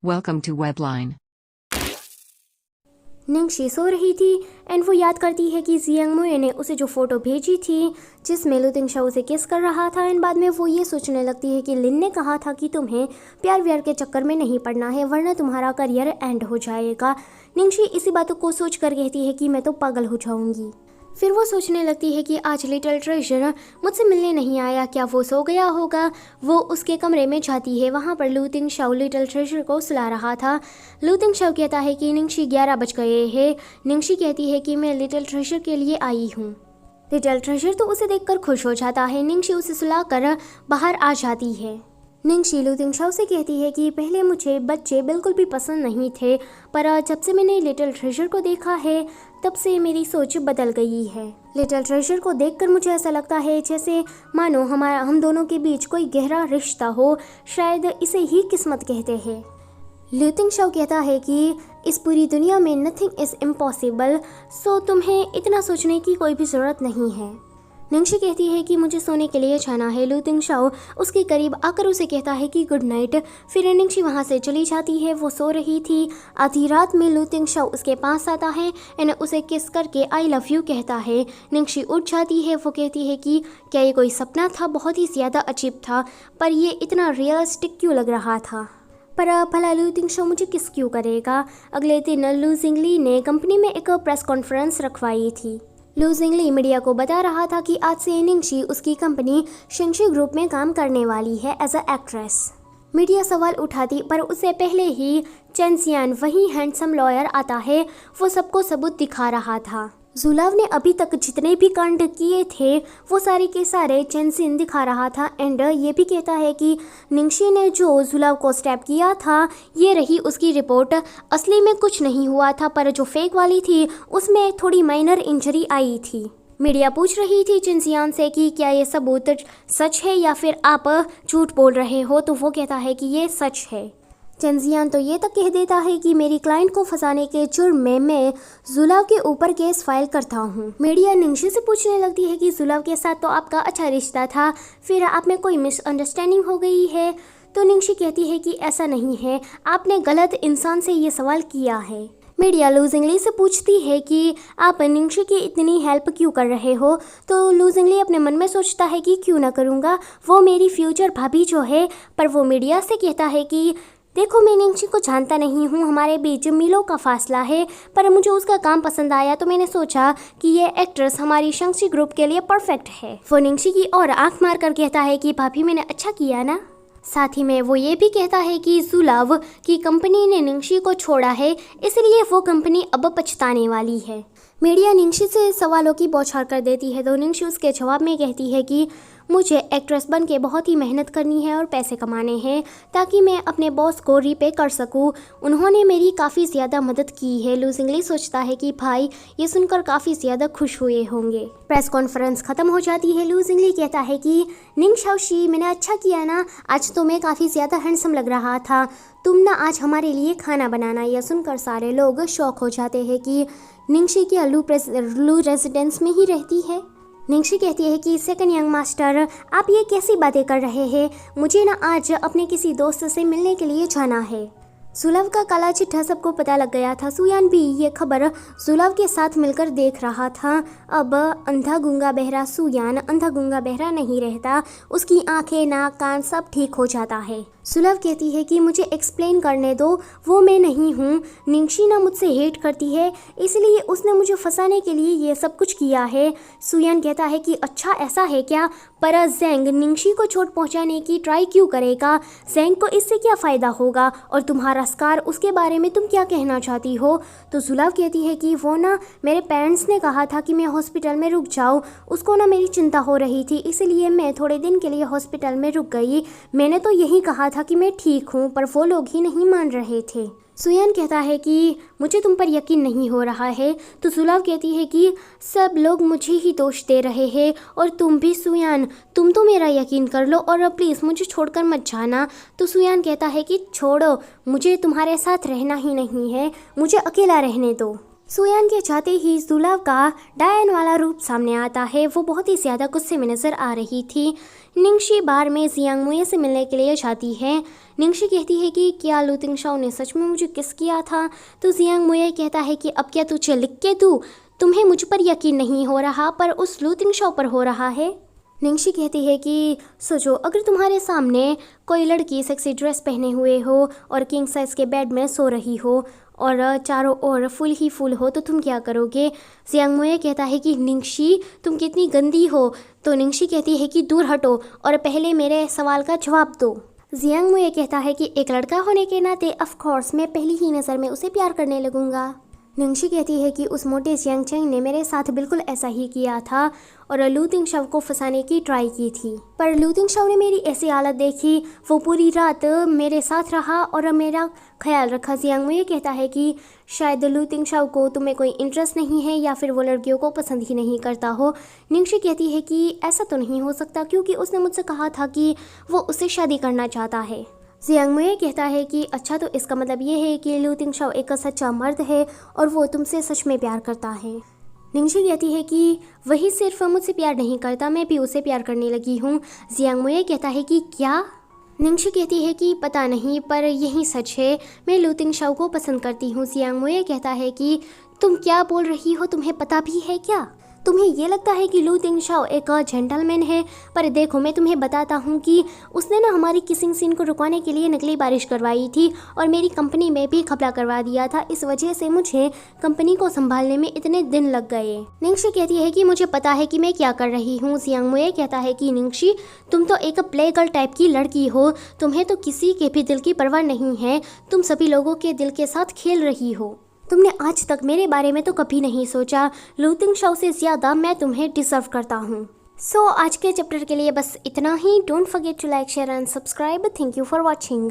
Welcome to Webline. निंगशी सो रही थी and वो याद करती है कि जियांग मुए ने उसे जो फ़ोटो भेजी थी जिसमें लू तिंगशा उसे किस कर रहा था। एंड बाद में वो ये सोचने लगती है कि लिन ने कहा था कि तुम्हें प्यार व्यार के चक्कर में नहीं पड़ना है वरना तुम्हारा करियर एंड हो जाएगा। निंगशी इसी बातों को सोच कर कहती है कि मैं तो पागल हो जाऊंगी। फिर वो सोचने लगती है कि आज लिटिल ट्रेजर मुझसे मिलने नहीं आया, क्या वो सो गया होगा। वो उसके कमरे में जाती है, वहाँ पर लू तिंगशा लिटिल ट्रेजर को सुला रहा था। लू तिंगशा कहता है कि निंगशी 11 बज गए हैं। निंगशी कहती है कि मैं लिटिल ट्रेजर के लिए आई हूँ। लिटिल ट्रेजर तो उसे देखकर खुश हो जाता है। निंगशी उसे सुलाकर बाहर आ जाती है। निंगशी लू तिंगशा से कहती है कि पहले मुझे बच्चे बिल्कुल भी पसंद नहीं थे, पर जब से मैंने लिटिल ट्रेजर को देखा है तब से मेरी सोच बदल गई है। लिटिल ट्रेजर को देखकर मुझे ऐसा लगता है जैसे मानो हम दोनों के बीच कोई गहरा रिश्ता हो, शायद इसे ही किस्मत कहते हैं। लू तिंगशा कहता है कि इस पूरी दुनिया में नथिंग इज़ इम्पॉसिबल, सो तुम्हें इतना सोचने की कोई भी ज़रूरत नहीं है। निंगशी कहती है कि मुझे सोने के लिए जाना है। लू तिंगशा उसके करीब आकर उसे कहता है कि गुड नाइट। फिर निंगशी वहाँ से चली जाती है। वो सो रही थी। आधी रात में लू तिंगशा उसके पास आता है एंड उसे किस करके आई लव यू कहता है। निंगशी उठ जाती है। वो कहती है कि क्या ये कोई सपना था, बहुत ही ज़्यादा अजीब था, पर ये इतना रियलिस्टिक क्यों लग रहा था। पर भला लू तिंगशा मुझे किस क्यों करेगा। अगले दिन लू जिंगली ने कंपनी में एक प्रेस कॉन्फ्रेंस रखवाई थी। लू जिंगली मीडिया को बता रहा था कि आज से निंगशी उसकी कंपनी शिंगशी ग्रुप में काम करने वाली है एज अ एक्ट्रेस। मीडिया सवाल उठाती, पर उससे पहले ही चेन जियान, वही हैंडसम लॉयर, आता है। वो सबको सबूत दिखा रहा था। जुलाव ने अभी तक जितने भी कांड किए थे वो सारे के सारे चेन जियान दिखा रहा था। एंड ये भी कहता है कि निंगशी ने जो जुलाव को स्टैप किया था ये रही उसकी रिपोर्ट। असली में कुछ नहीं हुआ था, पर जो फेक वाली थी उसमें थोड़ी माइनर इंजरी आई थी। मीडिया पूछ रही थी चेन जियान से कि क्या ये सबूत सच है या फिर आप झूठ बोल रहे हो, तो वो कहता है कि ये सच है। चेन जियान तो ये तक कह देता है कि मेरी क्लाइंट को फंसाने के जुर्म में मैं जुलाव के ऊपर केस फाइल करता हूँ। मीडिया निंगशी से पूछने लगती है कि जुलाव के साथ तो आपका अच्छा रिश्ता था, फिर आप में कोई मिसअंडरस्टैंडिंग हो गई है। तो निंगशी कहती है कि ऐसा नहीं है, आपने गलत इंसान से ये सवाल किया है। मीडिया लू जिंगली से पूछती है कि आप निंगशी की इतनी हेल्प क्यों कर रहे हो। तो लू जिंगली अपने मन में सोचता है कि क्यों ना करूँगा, वो मेरी फ्यूचर भाभी जो है। पर वो मीडिया से कहता है कि देखो, मैं निंगशी को जानता नहीं हूँ, हमारे बीच मीलों का फासला है, पर मुझे उसका काम पसंद आया तो मैंने सोचा कि ये एक्ट्रेस हमारी शिंगशी ग्रुप के लिए परफेक्ट है। वो निंगशी की ओर आंख मार कर कहता है कि भाभी मैंने अच्छा किया ना। साथ ही में वो ये भी कहता है कि जुलाव की कंपनी ने निंगशी को छोड़ा है, इसलिए वो कंपनी अब पछताने वाली है। मीडिया निंगशी से सवालों की बौछार कर देती है, तो निंगशी उसके जवाब में कहती है कि मुझे एक्ट्रेस बन के बहुत ही मेहनत करनी है और पैसे कमाने हैं ताकि मैं अपने बॉस को रीपे कर सकूं। उन्होंने मेरी काफ़ी ज़्यादा मदद की है। लू जिंगली सोचता है कि भाई ये सुनकर काफ़ी ज़्यादा खुश हुए होंगे। प्रेस कॉन्फ्रेंस ख़त्म हो जाती है। लू जिंगली कहता है कि निंग शाओशी, मैंने अच्छा किया ना, आज तो मैं काफ़ी ज़्यादा हैंडसम लग रहा था। तुम ना आज हमारे लिए खाना बनाना। यह सुनकर सारे लोग शॉक हो जाते हैं कि निंगशी क्या लू रेजिडेंस में ही रहती है। निंगशी कहती है कि सेकंड यंग मास्टर, आप ये कैसी बातें कर रहे हैं, मुझे ना आज अपने किसी दोस्त से मिलने के लिए जाना है। जुलाव का काला चिट्ठा सबको पता लग गया था। सुयान भी ये खबर जुलाव के साथ मिलकर देख रहा था। अब अंधा गूंगा बहरा सुयान अंधा गूंगा बहरा नहीं रहता, उसकी आंखें, नाक, कान सब ठीक हो जाता है। जुलाव कहती है कि मुझे एक्सप्लेन करने दो, वो मैं नहीं हूँ। निंगशी ना मुझसे हेट करती है, इसलिए उसने मुझे फंसाने के लिए ये सब कुछ किया है। सुयान कहता है कि अच्छा ऐसा है क्या, पर ज़ेंग निंगशी को चोट पहुँचाने की ट्राई क्यों करेगा, ज़ेंग को इससे क्या फ़ायदा होगा, और तुम्हारा स्कार उसके बारे में तुम क्या कहना चाहती हो। तो जुलाव कहती है कि वो ना मेरे पेरेंट्स ने कहा था कि मैं हॉस्पिटल में रुक जाऊँ, उसको ना मेरी चिंता हो रही थी, इसलिए मैं थोड़े दिन के लिए हॉस्पिटल में रुक गई। मैंने तो यही कहा था कि मैं ठीक हूँ, पर वो लोग ही नहीं मान रहे थे। सुयान कहता है कि मुझे तुम पर यकीन नहीं हो रहा है। तो जुलाव कहती है कि सब लोग मुझे ही दोष दे रहे हैं, और तुम भी सुयान, तुम तो मेरा यकीन कर लो और प्लीज़ मुझे छोड़कर मत जाना। तो सुयान कहता है कि छोड़ो, मुझे तुम्हारे साथ रहना ही नहीं है, मुझे अकेला रहने दो। सुयान के जाते ही जुलाव का डायन वाला रूप सामने आता है। वो बहुत ही ज़्यादा गुस्से में नज़र आ रही थी। निंगशी बार में जियांग मुए से मिलने के लिए जाती है। निंगशी कहती है कि क्या लू तिंगशाओ ने सच में मुझे किस किया था? तो जियांग मुए कहता है कि अब क्या तुझे लिख के दूँ? तुम्हें मुझ पर यकीन नहीं हो रहा पर उस लू तिंगशाओ पर हो रहा है। निंगशी कहती है कि सोचो, अगर तुम्हारे सामने कोई लड़की सेक्सी ड्रेस पहने हुए हो और किंग साइज के बेड में सो रही हो और चारों ओर फुल ही फुल हो तो तुम क्या करोगे? जियांग मुए कहता है कि निंगशी तुम कितनी गंदी हो। तो निंगशी कहती है कि दूर हटो और पहले मेरे सवाल का जवाब दो। जियांग मुए कहता है कि एक लड़का होने के नाते ऑफ कोर्स मैं पहली ही नज़र में उसे प्यार करने लगूंगा। निंगशी कहती है कि उस मोटे जियांग चेंग ने मेरे साथ बिल्कुल ऐसा ही किया था और लू तिंगशाओ को फंसाने की ट्राई की थी, पर लू तिंगशाओ ने मेरी ऐसी हालत देखी, वो पूरी रात मेरे साथ रहा और मेरा ख्याल रखा। जियांग मुए कहता है कि शायद लू तिंगशाओ को तुम्हें कोई इंटरेस्ट नहीं है या फिर वो लड़कियों को पसंद ही नहीं करता हो। निंगशी कहती है कि ऐसा तो नहीं हो सकता क्योंकि उसने मुझसे कहा था कि वो उससे शादी करना चाहता है। जियांग मुए कहता है कि अच्छा, तो इसका मतलब ये है कि लू तिंगशाओ एक सच्चा मर्द है और वो तुमसे सच में प्यार करता है। निंगशी कहती है कि वही सिर्फ मुझसे प्यार नहीं करता, मैं भी उसे प्यार करने लगी हूँ। जियांग मुए कहता है कि क्या? निंगशी कहती है कि पता नहीं पर यही सच है, मैं लू तिंगशाओ को पसंद करती हूँ। जियांग मुए कहता है कि तुम क्या बोल रही हो, तुम्हें पता भी है क्या? तुम्हें ये लगता है कि लू तिंगशाओ एक जेंटलमैन है, पर देखो मैं तुम्हें बताता हूँ कि उसने ना हमारी किसिंग सीन को रुकवाने के लिए नकली बारिश करवाई थी और मेरी कंपनी में भी घपला करवा दिया था। इस वजह से मुझे कंपनी को संभालने में इतने दिन लग गए। निंगशी कहती है कि मुझे पता है कि मैं क्या कर रही हूँ। जियांग मुए कहता है कि निंगशी तुम तो एक प्ले गर्ल टाइप की लड़की हो, तुम्हें तो किसी के भी दिल की परवाह नहीं है, तुम सभी लोगों के दिल के साथ खेल रही हो। तुमने आज तक मेरे बारे में तो कभी नहीं सोचा, लू तिंगशाओ से ज़्यादा मैं तुम्हें डिजर्व करता हूँ। सो आज के चैप्टर के लिए बस इतना ही। Don't forget to like, share and subscribe. Thank you for watching.